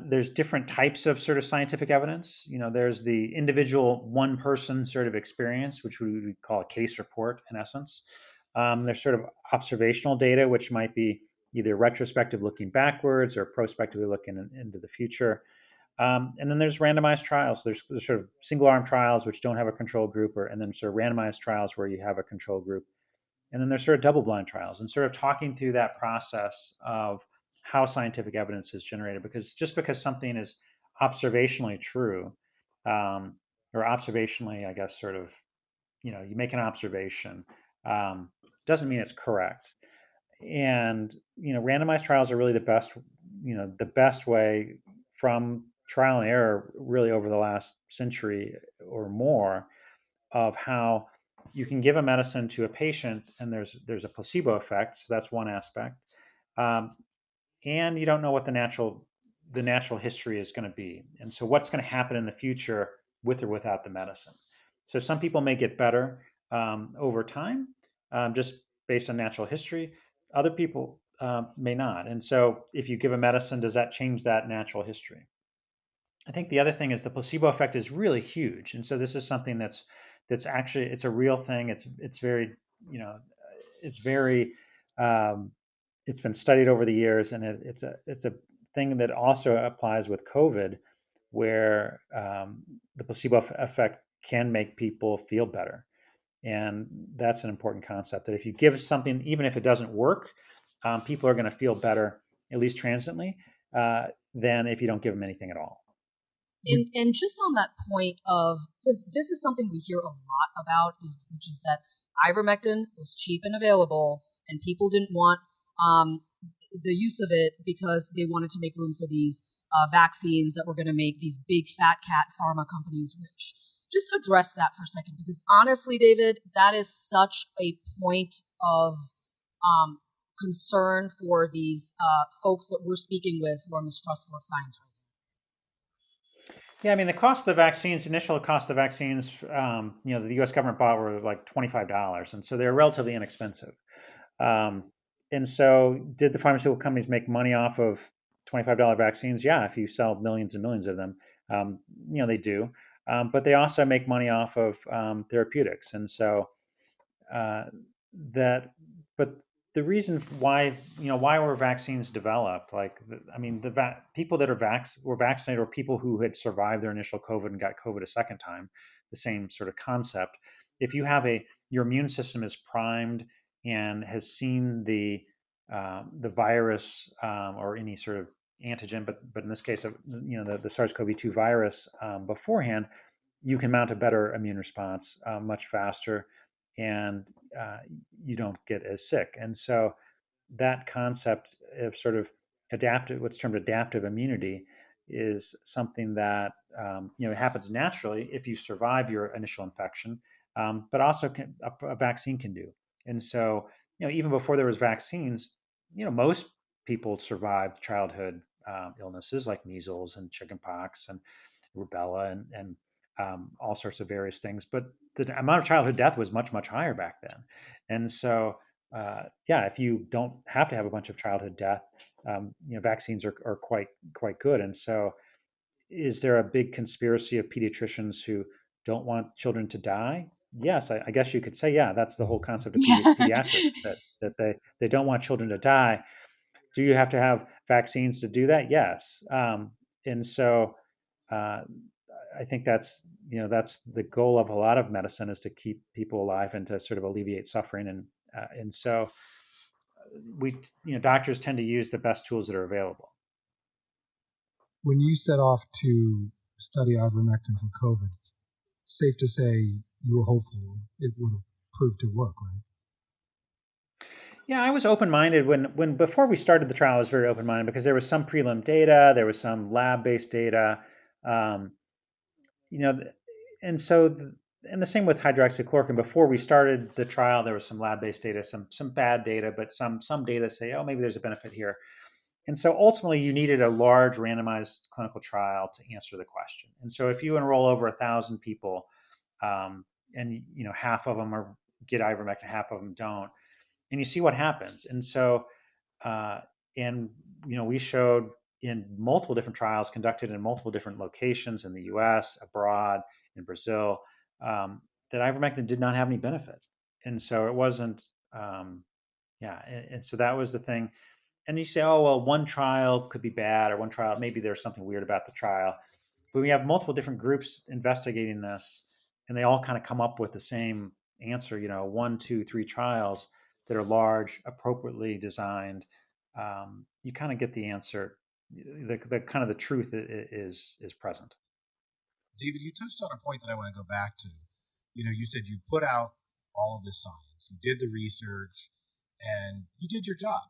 There's different types of sort of scientific evidence. There's the individual one person sort of experience, which we would call a case report in essence. There's sort of observational data, which might be either retrospective looking backwards or prospectively looking into the future. And then there's randomized trials. There's sort of single arm trials which don't have a control group, and then sort of randomized trials where you have a control group. And then there's sort of double blind trials, and sort of talking through that process of how scientific evidence is generated. Because just because something is observationally true, or observationally, I guess, sort of, you make an observation, doesn't mean it's correct. And randomized trials are really the best way from trial and error, really over the last century or more, of how you can give a medicine to a patient and there's a placebo effect. So that's one aspect, and you don't know what the natural history is going to be, and so what's going to happen in the future with or without the medicine. So some people may get better over time, just based on natural history. Other people may not. And so if you give a medicine, does that change that natural history? I think the other thing is the placebo effect is really huge. And so this is something that's actually, it's a real thing. It's very, it's very, it's been studied over the years, and it's a thing that also applies with COVID, where the placebo effect can make people feel better. And that's an important concept, that if you give something, even if it doesn't work, people are going to feel better, at least transiently, than if you don't give them anything at all. And just on that point of, because this is something we hear a lot about, which is that ivermectin was cheap and available, and people didn't want the use of it because they wanted to make room for these vaccines that were going to make these big fat cat pharma companies rich. Just address that for a second, because honestly, David, that is such a point of concern for these folks that we're speaking with who are mistrustful of science right Yeah, I mean, the cost of the vaccines, initial cost of the vaccines, the U.S. government bought were like $25, and so they're relatively inexpensive. Um, and so, did the pharmaceutical companies make money off of $25 vaccines? Yeah, if you sell millions and millions of them, they do. But they also make money off of therapeutics, and so uh, that. But the reason why were vaccines developed? The people that were vaccinated were people who had survived their initial COVID and got COVID a second time. The same sort of concept. If you have your immune system is primed and has seen the virus or any sort of antigen, but in this case, the SARS-CoV-2 virus beforehand, you can mount a better immune response much faster, and uh, you don't get as sick. And so that concept of sort of what's termed adaptive immunity, is something that happens naturally if you survive your initial infection, but also a vaccine can do. And so even before there was vaccines, most people survived childhood illnesses like measles and chickenpox and rubella and all sorts of various things. But the amount of childhood death was much, much higher back then. And so, if you don't have to have a bunch of childhood death, vaccines are quite good. And so, is there a big conspiracy of pediatricians who don't want children to die? Yes, I guess you could say, yeah, that's the whole concept of now. pediatrics, that they don't want children to die. Do you have to have vaccines to do that? Yes. And so uh, I think that's the goal of a lot of medicine, is to keep people alive and to sort of alleviate suffering. And so doctors tend to use the best tools that are available. When you set off to study ivermectin for COVID, safe to say you were hopeful it would have proved to work, right? Yeah, I was open-minded when before we started the trial. I was very open-minded because there was some prelim data, there was some lab-based data, um, you know, and so and the same with hydroxychloroquine. Before we started the trial, there was some lab-based data, some bad data, but some data say, oh, maybe there's a benefit here. And so ultimately, you needed a large randomized clinical trial to answer the question. And so if you enroll over 1,000 people, and half of them get ivermectin, half of them don't, and you see what happens. And so, uh, and we showed in multiple different trials conducted in multiple different locations in the U.S., abroad, in Brazil, that ivermectin did not have any benefit. And so it wasn't, and so that was the thing. And you say, oh, well, one trial could be bad, or one trial, maybe there's something weird about the trial. But we have multiple different groups investigating this, and they all kind of come up with the same answer, 1, 2, 3 trials that are large, appropriately designed. You kind of get the answer. The kind of the truth is present. David, you touched on a point that I want to go back to. You said you put out all of this science, you did the research, and you did your job.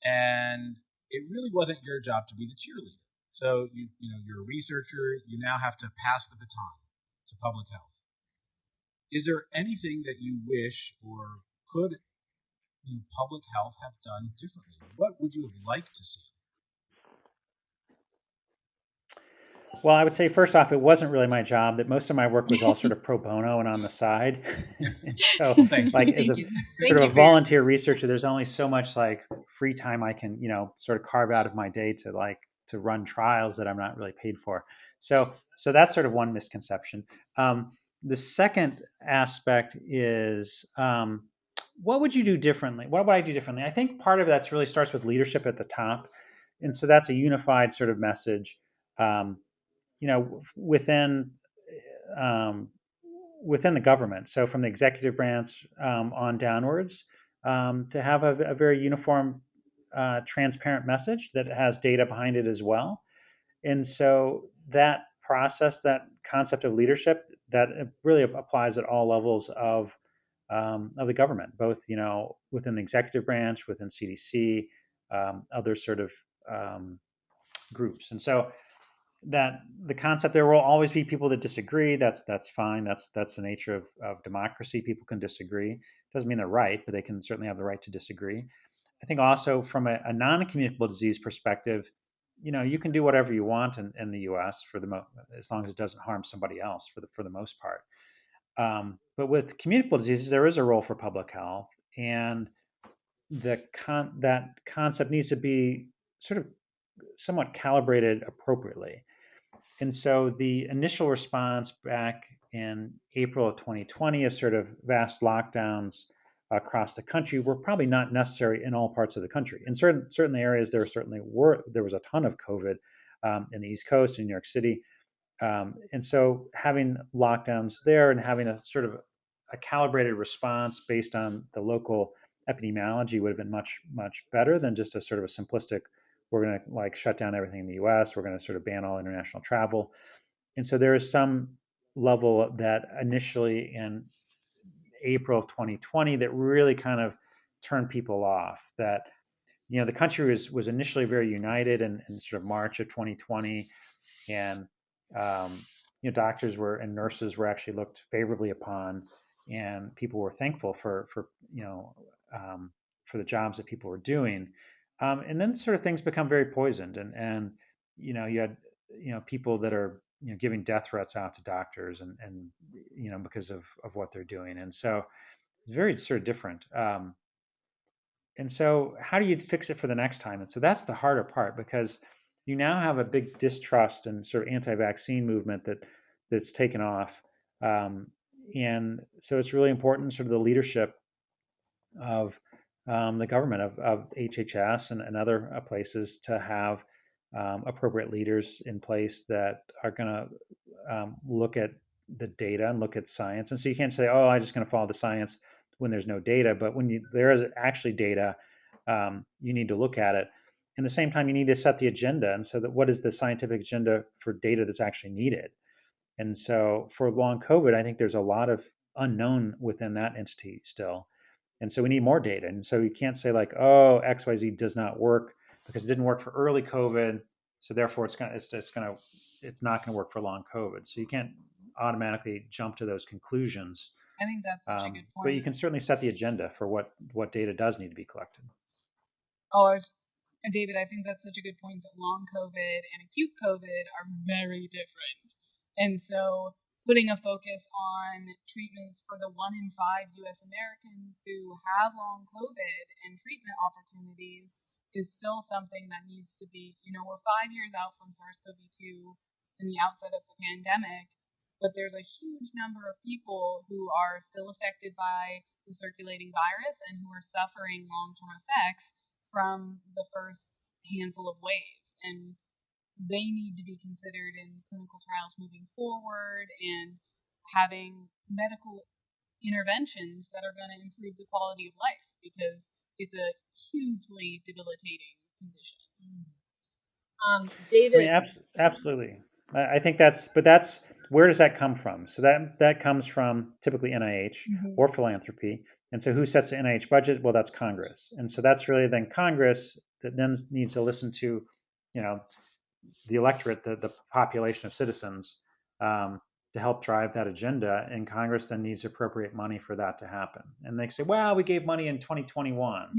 And it really wasn't your job to be the cheerleader. So you're a researcher. You now have to pass the baton to public health. Is there anything that you wish, or could public health have done differently? What would you have liked to see? Well, I would say first off, it wasn't really my job. That most of my work was all sort of pro bono and on the side. So, as a volunteer researcher, there's only so much free time I can, sort of carve out of my day to run trials that I'm not really paid for. So that's sort of one misconception. The second aspect is, what would you do differently? What would I do differently? I think part of that really starts with leadership at the top, and so that's a unified sort of message. Within within the government. So from the executive branch on downwards, to have a very uniform, transparent message that has data behind it as well. And so that process, that concept of leadership, that really applies at all levels of the government, both within the executive branch, within CDC, other sort of groups. And so that the concept, there will always be people that disagree. That's fine. That's the nature of democracy. People can disagree. Doesn't mean they're right, but they can certainly have the right to disagree. I think also from a non-communicable disease perspective, you can do whatever you want in the U.S. as long as it doesn't harm somebody else for the most part. But with communicable diseases, there is a role for public health, and that concept needs to be sort of somewhat calibrated appropriately. And so the initial response back in April of 2020 of sort of vast lockdowns across the country were probably not necessary in all parts of the country. In certain areas, there was a ton of COVID in the East Coast, in New York City. And so having lockdowns there and having a sort of a calibrated response based on the local epidemiology would have been much, much better than just a sort of a simplistic, we're going to like shut down everything in the US, we're going to sort of ban all international travel. And so there is some level that initially in April of 2020 that really kind of turned people off. That the country was initially very united in sort of March of 2020, and doctors and nurses were actually looked favorably upon, and people were thankful for the jobs that people were doing. And then sort of things become very poisoned, and you had people that are giving death threats out to doctors, and because of what they're doing, and so it's very sort of different. And so how do you fix it for the next time? And so that's the harder part, because you now have a big distrust and sort of anti-vaccine movement that's taken off. And so it's really important, sort of the leadership of the government, of HHS and other places, to have appropriate leaders in place that are going to look at the data and look at science. And so you can't say, oh, I'm just going to follow the science when there's no data. But when there is actually data, you need to look at it. At the same time, you need to set the agenda. And so what is the scientific agenda for data that's actually needed? And so for long COVID, I think there's a lot of unknown within that entity still. And so we need more data. And so you can't say like, oh, XYZ does not work because it didn't work for early COVID, so therefore it's not going to work for long COVID. So you can't automatically jump to those conclusions. I think that's such a good point. But you can certainly set the agenda for what data does need to be collected. Oh, David, I think that's such a good point, that long COVID and acute COVID are very different. And so putting a focus on treatments for the 1 in 5 U.S. Americans who have long COVID and treatment opportunities is still something that needs to be, we're 5 years out from SARS-CoV-2 and the outset of the pandemic, but there's a huge number of people who are still affected by the circulating virus and who are suffering long-term effects from the first handful of waves. And they need to be considered in clinical trials moving forward, and having medical interventions that are going to improve the quality of life, because it's a hugely debilitating condition. David. I mean, absolutely. I think where does that come from? So that comes from typically NIH or philanthropy. And so who sets the NIH budget? Well, that's Congress. And so that's really then Congress that then needs to listen to, the electorate, the population of citizens, to help drive that agenda. And Congress then needs appropriate money for that to happen. And they say, well, we gave money in 2021.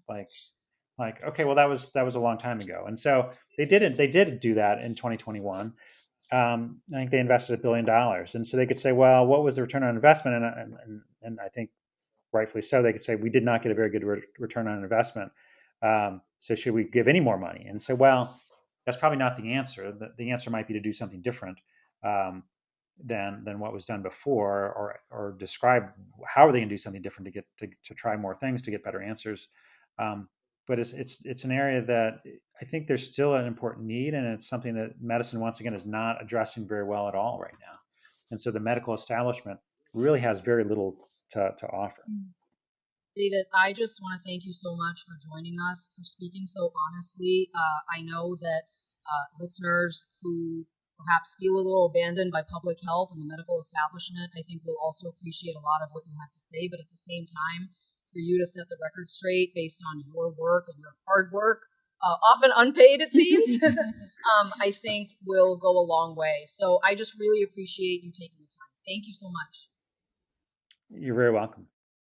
like, okay, well, that was a long time ago. And so they did do that in 2021. I think they invested $1 billion. And so they could say, well, what was the return on investment? And I think rightfully so, they could say, we did not get a very good return on investment. So should we give any more money? And so, well, that's probably not the answer. The answer might be to do something different than what was done before, or describe how are they going to do something different to try more things to get better answers. But it's an area that I think there's still an important need, and it's something that medicine, once again, is not addressing very well at all right now. And so the medical establishment really has very little to offer. David, I just want to thank you so much for joining us, for speaking so honestly. I know that listeners who perhaps feel a little abandoned by public health and the medical establishment, I think will also appreciate a lot of what you have to say. But at the same time, for you to set the record straight based on your work and your hard work, often unpaid, it seems, I think will go a long way. So I just really appreciate you taking the time. Thank you so much. You're very welcome.